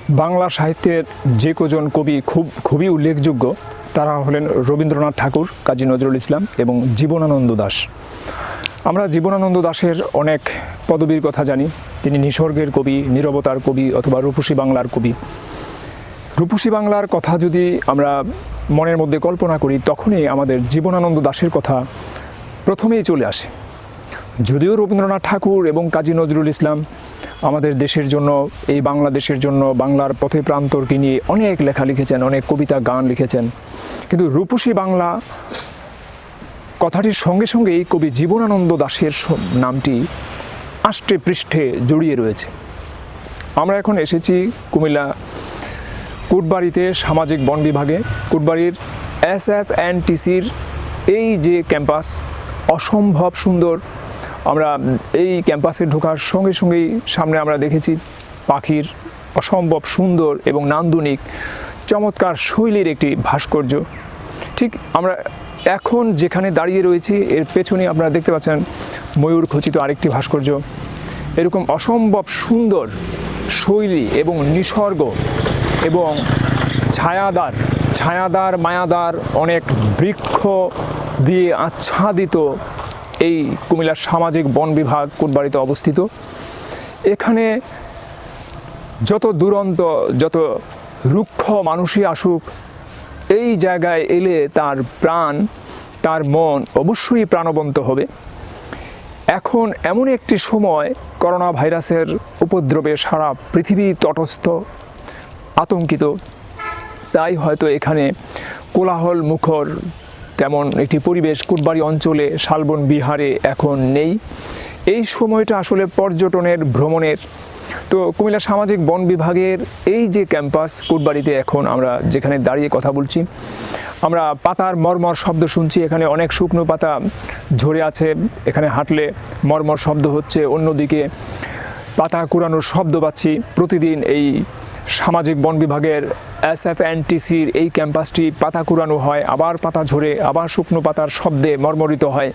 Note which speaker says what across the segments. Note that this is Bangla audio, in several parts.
Speaker 1: বাংলা সাহিত্যের যে কজন কবি খুবই উল্লেখযোগ্য তারা হলেন রবীন্দ্রনাথ ঠাকুর, কাজী নজরুল ইসলাম এবং জীবনানন্দ দাশ। আমরা জীবনানন্দ দাশের অনেক পদবীর কথা জানি। তিনি নিসর্গের কবি, নীরবতার কবি অথবা রূপসী বাংলার কবি। রূপসী বাংলার কথা যদি আমরা মনের মধ্যে কল্পনা করি তখনই আমাদের জীবনানন্দ দাশের কথা প্রথমেই চলে আসে। যদিও রবীন্দ্রনাথ ঠাকুর এবং কাজী নজরুল ইসলাম আমাদের দেশের জন্য, এই বাংলাদেশের জন্য, বাংলার পথে প্রান্তরকে নিয়ে অনেক লেখা লিখেছেন, অনেক কবিতা গান লিখেছেন, কিন্তু রূপসী বাংলা কথাটির সঙ্গে সঙ্গেই কবি জীবনানন্দ দাশের নামটি আষ্টে পৃষ্ঠে জড়িয়ে রয়েছে। আমরা এখন এসেছি কুমিল্লা কুটবাড়িতে, সামাজিক বন বিভাগে। কুটবাড়ির SFNTCর এই যে ক্যাম্পাস, অসম্ভব সুন্দর। আমরা এই ক্যাম্পাসে ঢোকার সঙ্গে সঙ্গেই সামনে আমরা দেখেছি পাখির অসম্ভব সুন্দর এবং নান্দনিক চমৎকার শৈলীর একটি ভাস্কর্য। ঠিক আমরা এখন যেখানে দাঁড়িয়ে রয়েছি এর পেছনে আপনারা দেখতে পাচ্ছেন ময়ূর খচিত আরেকটি ভাস্কর্য। এরকম অসম্ভব সুন্দর শৈলী এবং নিসর্গ এবং ছায়াদার মায়াদার অনেক বৃক্ষ দিয়ে আচ্ছাদিত এই কুমিল্লার সামাজিক বন বিভাগ কুটবাড়িতে অবস্থিত। এখানে যত দুরন্ত, যত রুক্ষ মানুষই আসুক, এই জায়গায় এলে তার প্রাণ, তার মন অবশ্যই প্রাণবন্ত হবে। এখন এমন একটি সময়, করোনা ভাইরাসের উপদ্রবে সারা পৃথিবী তটস্থ, আতঙ্কিত, তাই হয়তো এখানে কোলাহল মুখর তেমন একটি পরিবেশ কুটবাড়ি অঞ্চলে, শালবন বিহারে এখন নেই। এই সময়টা আসলে পর্যটনের, ভ্রমণের। তো কুমিল্লা সামাজিক বন বিভাগের এই যে ক্যাম্পাস কুটবাড়িতে এখন আমরা যেখানে দাঁড়িয়ে কথা বলছি, আমরা পাতার মর্মর শব্দ শুনছি। এখানে অনেক শুকনো পাতা ঝরে আছে, এখানে হাঁটলে মর্মর শব্দ হচ্ছে। অন্যদিকে পাতা কুড়ানোর শব্দ পাচ্ছি। প্রতিদিন এই সামাজিক বন বিভাগের SFNTCর এই ক্যাম্পাসটি পাতা কুড়ানো হয়, আবার পাতা ঝরে, আবার শুকনো পাতার শব্দে মর্মরিত হয়।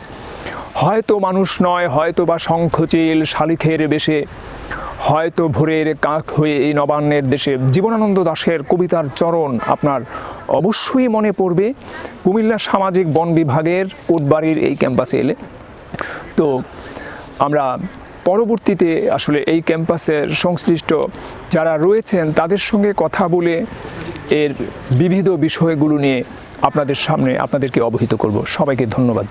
Speaker 1: হয়তো মানুষ নয়, হয়তো বা শঙ্খচিল শালিখের বেশে, হয়তো ভোরের কাক হয়ে এই নবান্নের দেশে জীবনানন্দ দাশের কবিতার চরণ আপনার অবশ্যই মনে পড়বে কুমিল্লা সামাজিক বন বিভাগের কোটবাড়ির এই ক্যাম্পাসে এলে। তো আমরা পরবর্তীতে আসলে এই ক্যাম্পাসের সংশ্লিষ্ট যারা রয়েছেন তাদের সঙ্গে কথা বলে এর বিবিধ বিষয়গুলো নিয়ে আপনাদের সামনে আপনাদেরকে অবহিত করব। সবাইকে ধন্যবাদ।